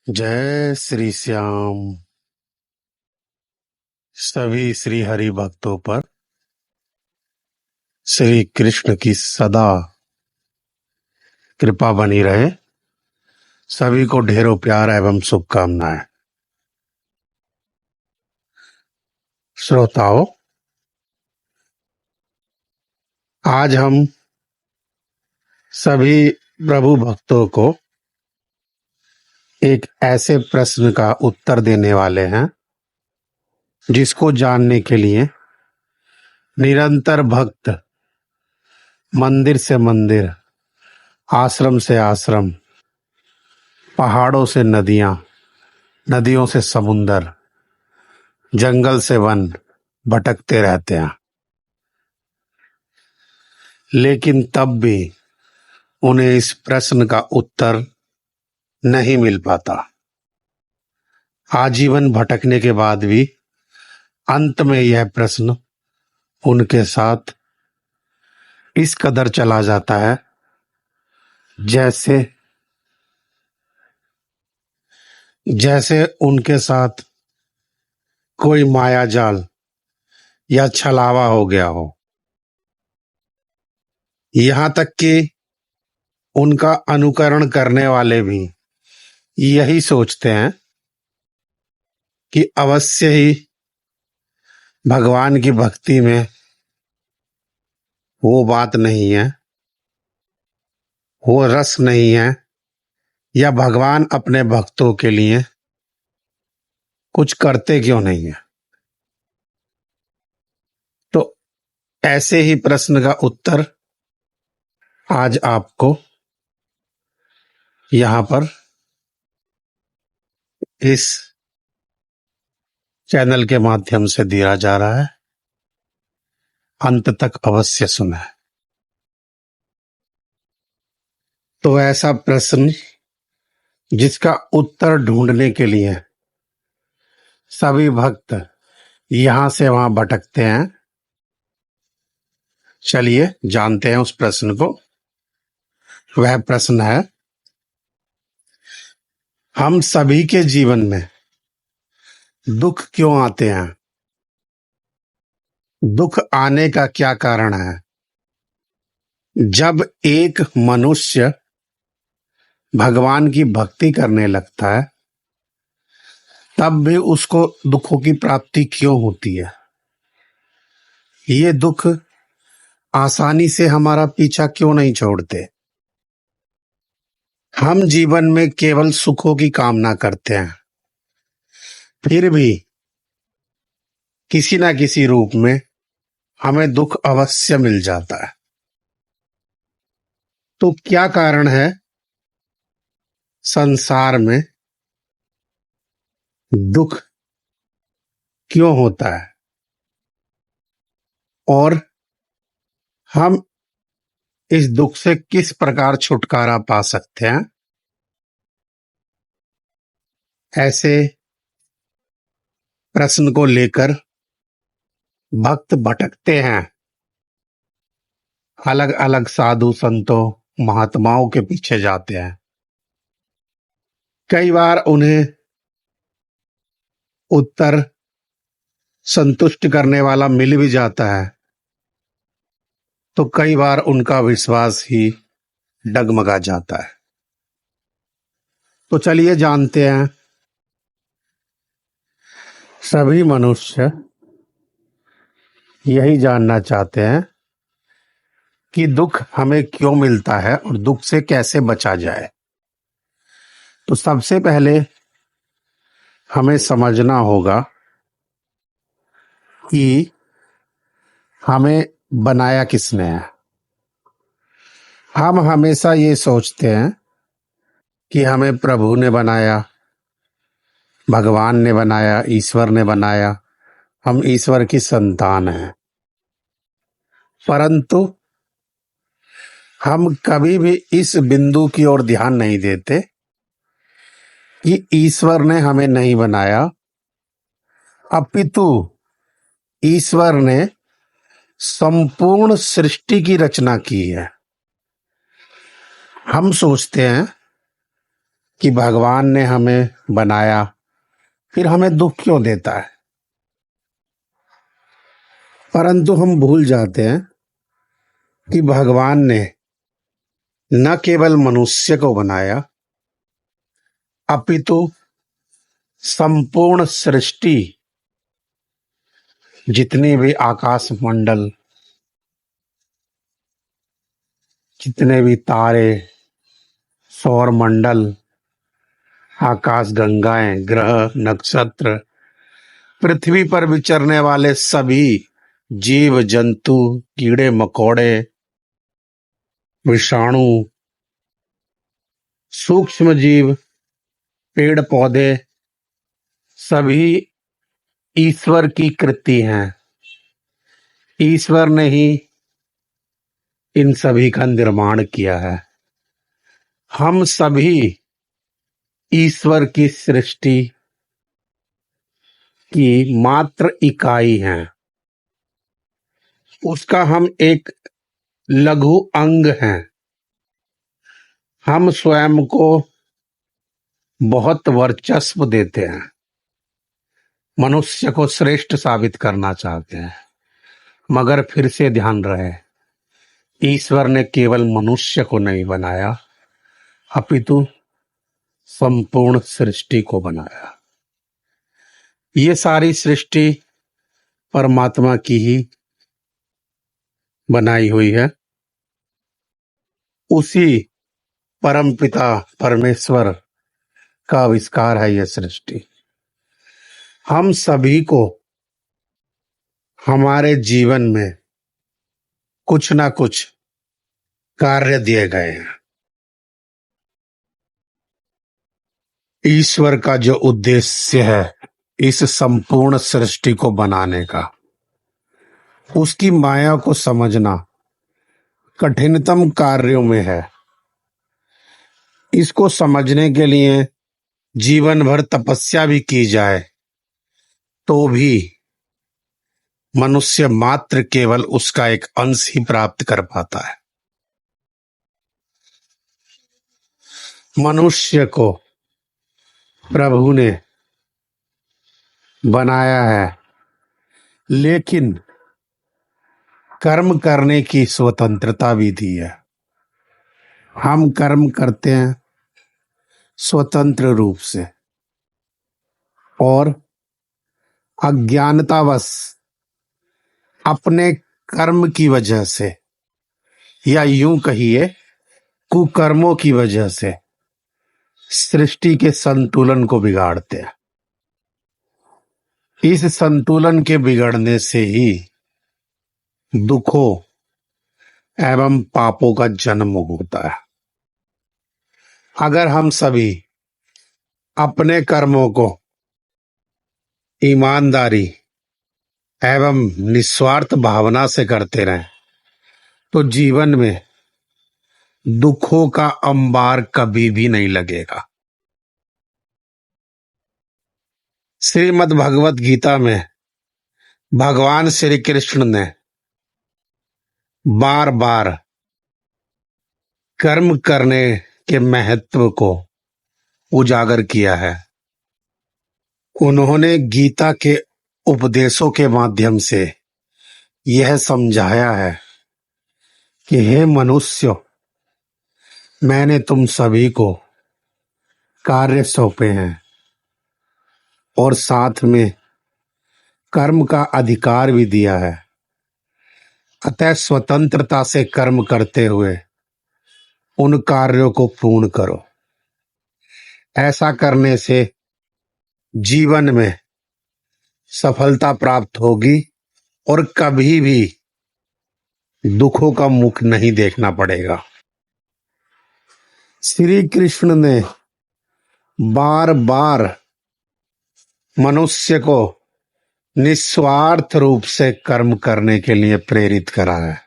जय श्री श्याम। सभी श्री हरि भक्तों पर श्री कृष्ण की सदा कृपा बनी रहे। सभी को ढेरों प्यार एवं शुभकामनाएं। श्रोताओं, आज हम सभी प्रभु भक्तों को एक ऐसे प्रश्न का उत्तर देने वाले हैं जिसको जानने के लिए निरंतर भक्त मंदिर से मंदिर, आश्रम से आश्रम, पहाड़ों से नदियां, नदियों से समुंदर, जंगल से वन भटकते रहते हैं, लेकिन तब भी उन्हें इस प्रश्न का उत्तर नहीं मिल पाता। आजीवन भटकने के बाद भी अंत में यह प्रश्न उनके साथ इस कदर चला जाता है जैसे उनके साथ कोई माया जाल या छलावा हो गया हो। यहाँ तक कि उनका अनुकरण करने वाले भी यही सोचते हैं कि अवश्य ही भगवान की भक्ति में वो बात नहीं है, वो रस नहीं है, या भगवान अपने भक्तों के लिए कुछ करते क्यों नहीं है। तो ऐसे ही प्रश्न का उत्तर आज आपको यहाँ पर इस चैनल के माध्यम से दिया जा रहा है। अंत तक अवश्य सुने। तो ऐसा प्रश्न जिसका उत्तर ढूंढने के लिए सभी भक्त यहां से वहां भटकते हैं, चलिए जानते हैं उस प्रश्न को। वह प्रश्न है, हम सभी के जीवन में दुख क्यों आते हैं? दुख आने का क्या कारण है? जब एक मनुष्य भगवान की भक्ति करने लगता है तब भी उसको दुखों की प्राप्ति क्यों होती है? ये दुख आसानी से हमारा पीछा क्यों नहीं छोड़ते? हम जीवन में केवल सुखों की कामना करते हैं, फिर भी किसी न किसी रूप में हमें दुख अवश्य मिल जाता है। तो क्या कारण है संसार में दुख क्यों होता है, और हम इस दुख से किस प्रकार छुटकारा पा सकते हैं? ऐसे प्रश्न को लेकर भक्त भटकते हैं, अलग अलग साधु संतों महात्माओं के पीछे जाते हैं। कई बार उन्हें उत्तर संतुष्ट करने वाला मिल भी जाता है, तो कई बार उनका विश्वास ही डगमगा जाता है। तो चलिए जानते हैं। सभी मनुष्य यही जानना चाहते हैं कि दुख हमें क्यों मिलता है और दुख से कैसे बचा जाए। तो सबसे पहले हमें समझना होगा कि हमें बनाया किसने है। हम हमेशा ये सोचते हैं कि हमें प्रभु ने बनाया, भगवान ने बनाया, ईश्वर ने बनाया, हम ईश्वर की संतान हैं। परंतु हम कभी भी इस बिंदु की ओर ध्यान नहीं देते कि ईश्वर ने हमें नहीं बनाया, अपितु ईश्वर ने संपूर्ण सृष्टि की रचना की है। हम सोचते हैं कि भगवान ने हमें बनाया, फिर हमें दुख क्यों देता है। परंतु हम भूल जाते हैं कि भगवान ने न केवल मनुष्य को बनाया, अपितु संपूर्ण सृष्टि, जितने भी आकाश मंडल, जितने भी तारे, सौर मंडल, आकाश गंगाएं, ग्रह, नक्षत्र, पृथ्वी पर विचरने वाले सभी जीव जंतु, कीड़े मकोड़े, विषाणु, सूक्ष्म जीव, पेड़ पौधे, सभी ईश्वर की कृति हैं। ईश्वर ने ही इन सभी का निर्माण किया है। हम सभी ईश्वर की सृष्टि की मात्र इकाई हैं। उसका हम एक लघु अंग हैं। हम स्वयं को बहुत वर्चस्व देते हैं, मनुष्य को श्रेष्ठ साबित करना चाहते हैं, मगर फिर से ध्यान रहे, ईश्वर ने केवल मनुष्य को नहीं बनाया, अपितु संपूर्ण सृष्टि को बनाया। ये सारी सृष्टि परमात्मा की ही बनाई हुई है। उसी परमपिता परमेश्वर का आविष्कार है यह सृष्टि। हम सभी को हमारे जीवन में कुछ ना कुछ कार्य दिए गए हैं। ईश्वर का जो उद्देश्य है इस संपूर्ण सृष्टि को बनाने का, उसकी माया को समझना कठिनतम कार्यों में है। इसको समझने के लिए जीवन भर तपस्या भी की जाए तो भी मनुष्य मात्र केवल उसका एक अंश ही प्राप्त कर पाता है। मनुष्य को प्रभु ने बनाया है, लेकिन कर्म करने की स्वतंत्रता भी दी है। हम कर्म करते हैं स्वतंत्र रूप से और अज्ञानतावश अपने कर्म की वजह से, या यूं कहिए कुकर्मों की वजह से, सृष्टि के संतुलन को बिगाड़ते हैं। इस संतुलन के बिगड़ने से ही दुखों एवं पापों का जन्म होता है। अगर हम सभी अपने कर्मों को ईमानदारी एवं निस्वार्थ भावना से करते रहें तो जीवन में दुखों का अंबार कभी भी नहीं लगेगा। श्रीमद् भगवत गीता में भगवान श्री कृष्ण ने बार बार कर्म करने के महत्व को उजागर किया है। उन्होंने गीता के उपदेशों के माध्यम से यह समझाया है कि हे मनुष्य, मैंने तुम सभी को कार्य सौंपे हैं और साथ में कर्म का अधिकार भी दिया है। अतः स्वतंत्रता से कर्म करते हुए उन कार्यों को पूर्ण करो। ऐसा करने से जीवन में सफलता प्राप्त होगी और कभी भी दुखों का मुख नहीं देखना पड़ेगा। श्री कृष्ण ने बार बार मनुष्य को निस्वार्थ रूप से कर्म करने के लिए प्रेरित करा है।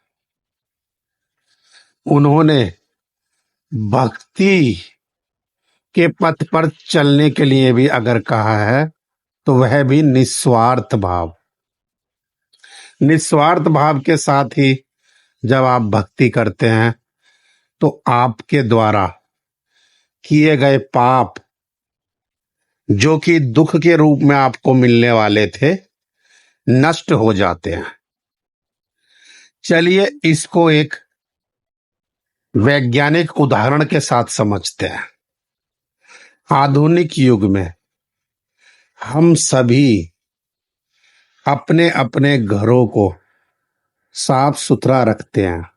उन्होंने भक्ति के पथ पर चलने के लिए भी अगर कहा है तो वह भी निस्वार्थ भाव। निस्वार्थ भाव के साथ ही जब आप भक्ति करते हैं तो आपके द्वारा किए गए पाप जो कि दुख के रूप में आपको मिलने वाले थे, नष्ट हो जाते हैं। चलिए इसको एक वैज्ञानिक उदाहरण के साथ समझते हैं। आधुनिक युग में हम सभी अपने अपने घरों को साफ सुथरा रखते हैं,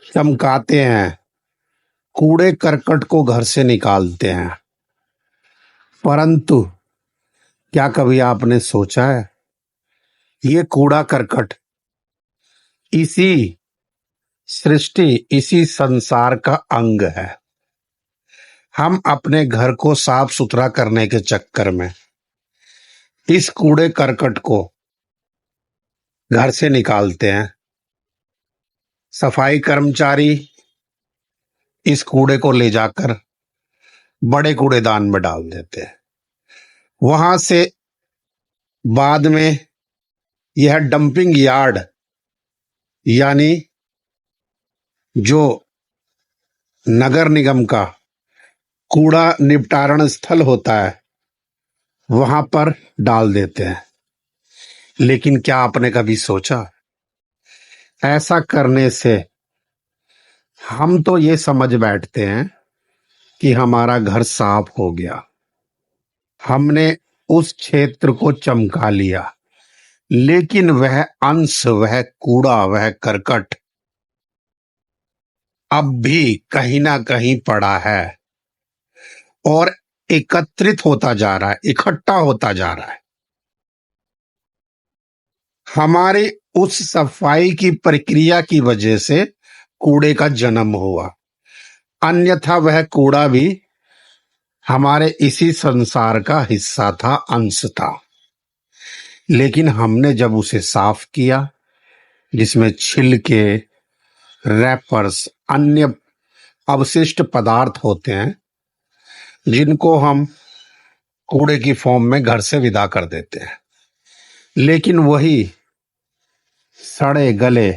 चमकाते हैं, कूड़े करकट को घर से निकालते हैं। परंतु क्या कभी आपने सोचा है, ये कूड़ा करकट इसी सृष्टि, इसी संसार का अंग है। हम अपने घर को साफ सुथरा करने के चक्कर में इस कूड़े करकट को घर से निकालते हैं। सफाई कर्मचारी इस कूड़े को ले जाकर बड़े कूड़ेदान में डाल देते हैं। वहां से बाद में यह डंपिंग यार्ड यानी जो नगर निगम का कूड़ा निपटारण स्थल होता है, वहां पर डाल देते हैं। लेकिन क्या आपने कभी सोचा, ऐसा करने से हम तो ये समझ बैठते हैं कि हमारा घर साफ हो गया, हमने उस क्षेत्र को चमका लिया, लेकिन वह अंश, वह कूड़ा, वह करकट अब भी कहीं ना कहीं पड़ा है और एकत्रित होता जा रहा है, इकट्ठा होता जा रहा है। हमारी उस सफाई की प्रक्रिया की वजह से कूड़े का जन्म हुआ, अन्यथा वह कूड़ा भी हमारे इसी संसार का हिस्सा था, अंश था। लेकिन हमने जब उसे साफ किया, जिसमें छिलके, रैपर्स, अन्य अवशिष्ट पदार्थ होते हैं, जिनको हम कूड़े की फॉर्म में घर से विदा कर देते हैं, लेकिन वही सड़े गले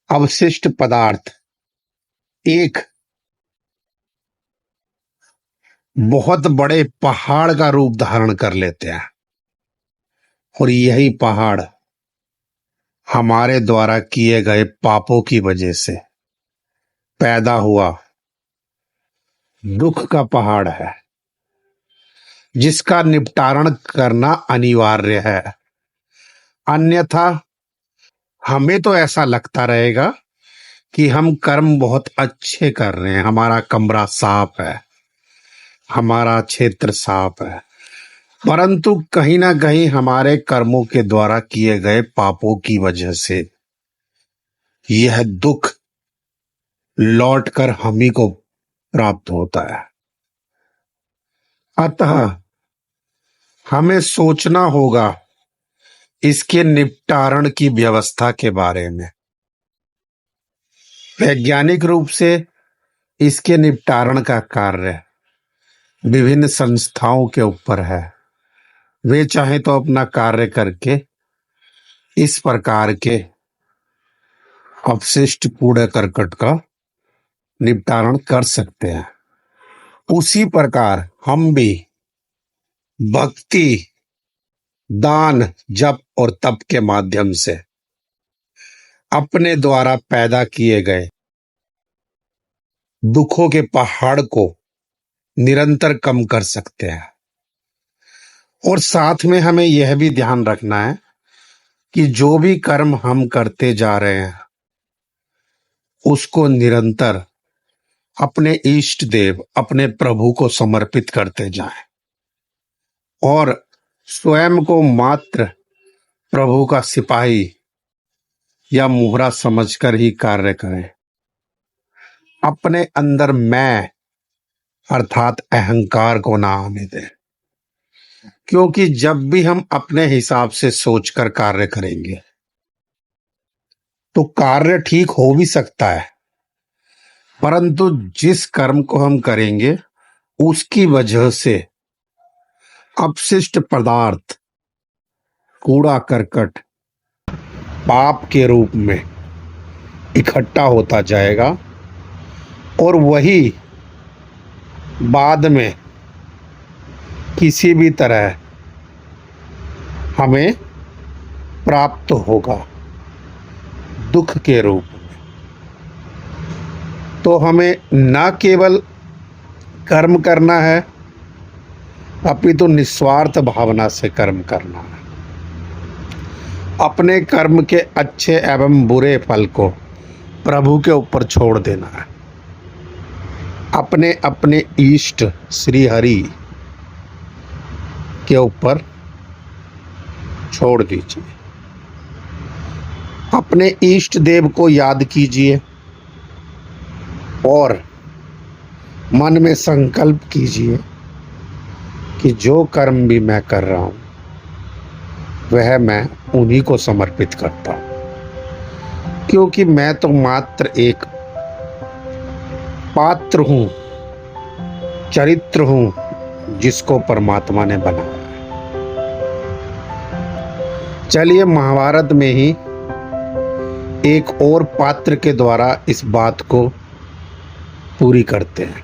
अवशिष्ट पदार्थ एक बहुत बड़े पहाड़ का रूप धारण कर लेते हैं। और यही पहाड़ हमारे द्वारा किए गए पापों की वजह से पैदा हुआ दुख का पहाड़ है, जिसका निपटारण करना अनिवार्य है। अन्यथा हमें तो ऐसा लगता रहेगा कि हम कर्म बहुत अच्छे कर रहे हैं, हमारा कमरा साफ है, हमारा क्षेत्र साफ है, परंतु कहीं ना कहीं हमारे कर्मों के द्वारा किए गए पापों की वजह से यह दुख लौटकर हम ही को प्राप्त होता है। अतः हमें सोचना होगा इसके निपटारण की व्यवस्था के बारे में। वैज्ञानिक रूप से इसके निपटारण का कार्य विभिन्न संस्थाओं के ऊपर है। वे चाहे तो अपना कार्य करके इस प्रकार के अपशिष्ट कूड़े करकट का निपटारण कर सकते हैं। उसी प्रकार हम भी भक्ति, दान, जप और तप के माध्यम से अपने द्वारा पैदा किए गए दुखों के पहाड़ को निरंतर कम कर सकते हैं। और साथ में हमें यह भी ध्यान रखना है कि जो भी कर्म हम करते जा रहे हैं उसको निरंतर अपने इष्ट देव, अपने प्रभु को समर्पित करते जाएं और स्वयं को मात्र प्रभु का सिपाही या मुहरा समझकर ही कार्य करें। अपने अंदर मैं अर्थात अहंकार को ना आने दें, क्योंकि जब भी हम अपने हिसाब से सोचकर कार्य करेंगे तो कार्य ठीक हो भी सकता है, परंतु जिस कर्म को हम करेंगे उसकी वजह से अपशिष्ट पदार्थ, कूड़ा करकट पाप के रूप में इकट्ठा होता जाएगा और वही बाद में किसी भी तरह हमें प्राप्त होगा दुख के रूप में। तो हमें न केवल कर्म करना है, अपितु निस्वार्थ भावना से कर्म करना है। अपने कर्म के अच्छे एवं बुरे फल को प्रभु के ऊपर छोड़ देना है। अपने अपने इष्ट श्री हरि के ऊपर छोड़ दीजिए। अपने इष्ट देव को याद कीजिए और मन में संकल्प कीजिए कि जो कर्म भी मैं कर रहा हूं वह मैं उन्हीं को समर्पित करता हूं, क्योंकि मैं तो मात्र एक पात्र हूं, चरित्र हूं जिसको परमात्मा ने बनाया। चलिए महाभारत में ही एक और पात्र के द्वारा इस बात को पूरी करते हैं।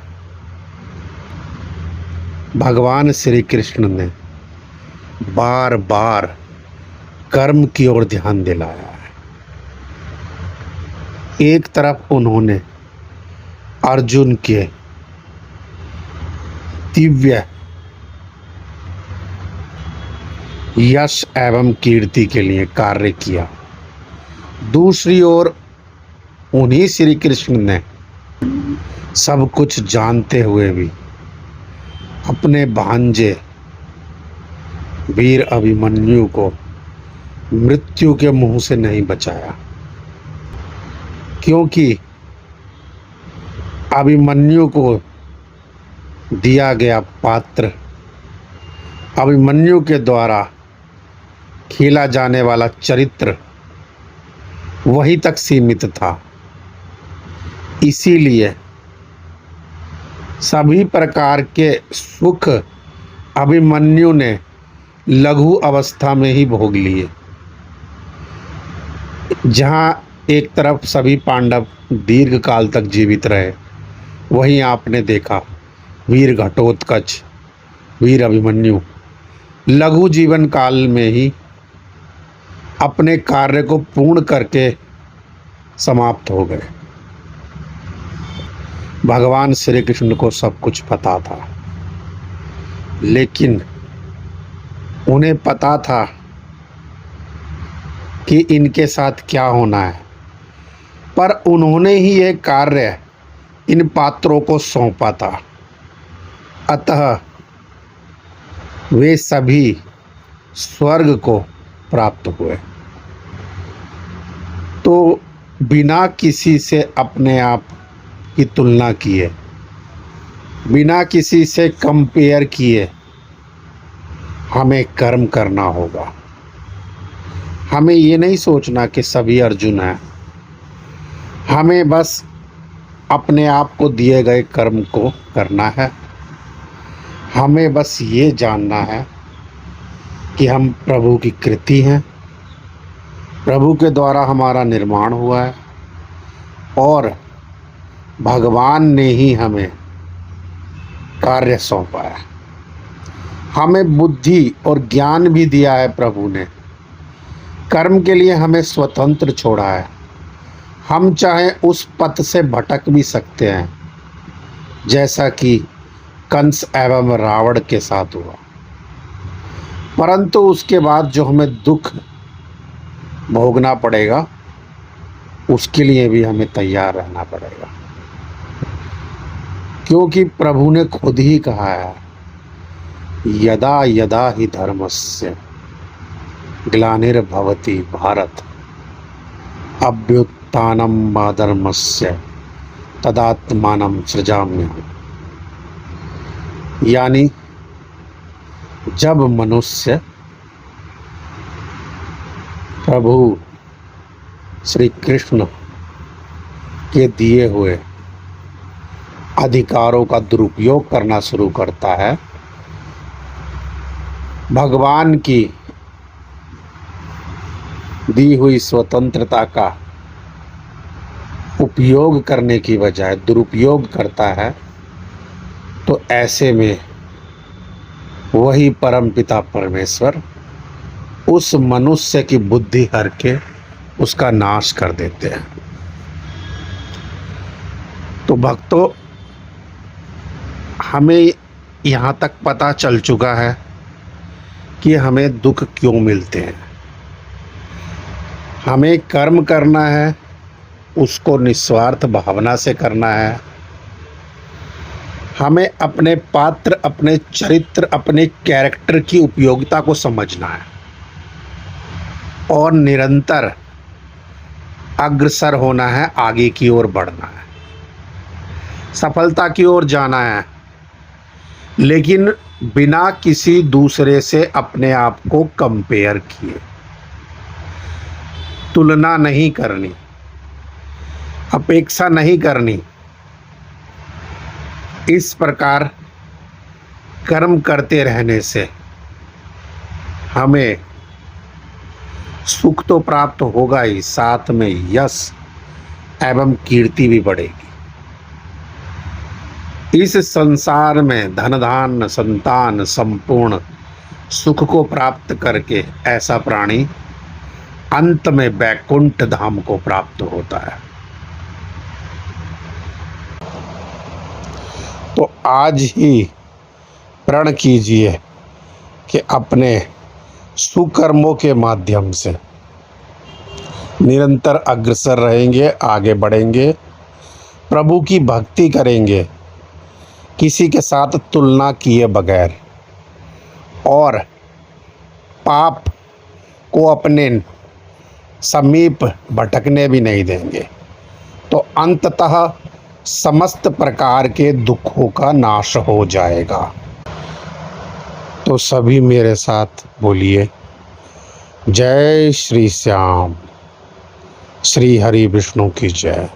भगवान श्री कृष्ण ने बार बार कर्म की ओर ध्यान दिलाया है। एक तरफ उन्होंने अर्जुन के दिव्य यश एवं कीर्ति के लिए कार्य किया, दूसरी ओर उन्हीं श्री कृष्ण ने सब कुछ जानते हुए भी अपने भांजे वीर अभिमन्यु को मृत्यु के मुंह से नहीं बचाया, क्योंकि अभिमन्यु को दिया गया पात्र, अभिमन्यु के द्वारा खेला जाने वाला चरित्र वहीं तक सीमित था। इसीलिए सभी प्रकार के सुख अभिमन्यु ने लघु अवस्था में ही भोग लिए। जहाँ एक तरफ सभी पांडव दीर्घ काल तक जीवित रहे, वहीं आपने देखा वीर घटोत्कच, वीर अभिमन्यु लघु जीवन काल में ही अपने कार्य को पूर्ण करके समाप्त हो गए। भगवान श्री कृष्ण को सब कुछ पता था, लेकिन उन्हें पता था कि इनके साथ क्या होना है, पर उन्होंने ही यह कार्य इन पात्रों को सौंपा था। अतः वे सभी स्वर्ग को प्राप्त हुए। तो बिना किसी से अपने आप की तुलना किए, बिना किसी से कंपेयर किए हमें कर्म करना होगा। हमें ये नहीं सोचना कि सभी अर्जुन हैं। हमें बस अपने आप को दिए गए कर्म को करना है। हमें बस ये जानना है कि हम प्रभु की कृति हैं, प्रभु के द्वारा हमारा निर्माण हुआ है और भगवान ने ही हमें कार्य सौंपा है। हमें बुद्धि और ज्ञान भी दिया है प्रभु ने। कर्म के लिए हमें स्वतंत्र छोड़ा है। हम चाहे उस पथ से भटक भी सकते हैं, जैसा कि कंस एवं रावण के साथ हुआ, परंतु उसके बाद जो हमें दुख भोगना पड़ेगा उसके लिए भी हमें तैयार रहना पड़ेगा, क्योंकि प्रभु ने खुद ही कहा है, यदा यदा हि धर्मस्य ग्लानिर्भवति भारत अभ्युत्थानम् अधर्मस्य तदात्मानं सृजाम्यहम्। यानी जब मनुष्य प्रभु श्री कृष्ण के दिए हुए अधिकारों का दुरुपयोग करना शुरू करता है, भगवान की दी हुई स्वतंत्रता का उपयोग करने की बजाय दुरुपयोग करता है, तो ऐसे में वही परमपिता परमेश्वर उस मनुष्य की बुद्धि हर के उसका नाश कर देते हैं। तो भक्तों, हमें यहाँ तक पता चल चुका है कि हमें दुख क्यों मिलते हैं। हमें कर्म करना है, उसको निस्वार्थ भावना से करना है। हमें अपने पात्र, अपने चरित्र, अपने कैरेक्टर की उपयोगिता को समझना है और निरंतर अग्रसर होना है, आगे की ओर बढ़ना है, सफलता की ओर जाना है, लेकिन बिना किसी दूसरे से अपने आप को कंपेयर किए। तुलना नहीं करनी, अपेक्षा नहीं करनी। इस प्रकार कर्म करते रहने से हमें सुख तो प्राप्त होगा ही, साथ में यश एवं कीर्ति भी बढ़ेगी। इस संसार में धन धान्य संतान संपूर्ण सुख को प्राप्त करके ऐसा प्राणी अंत में वैकुंठ धाम को प्राप्त होता है। तो आज ही प्रण कीजिए कि अपने सुकर्मों के माध्यम से निरंतर अग्रसर रहेंगे, आगे बढ़ेंगे, प्रभु की भक्ति करेंगे, किसी के साथ तुलना किए बगैर, और पाप को अपने समीप भटकने भी नहीं देंगे। तो अंततः समस्त प्रकार के दुखों का नाश हो जाएगा। तो सभी मेरे साथ बोलिए, जय श्री श्याम, श्री हरि विष्णु की जय।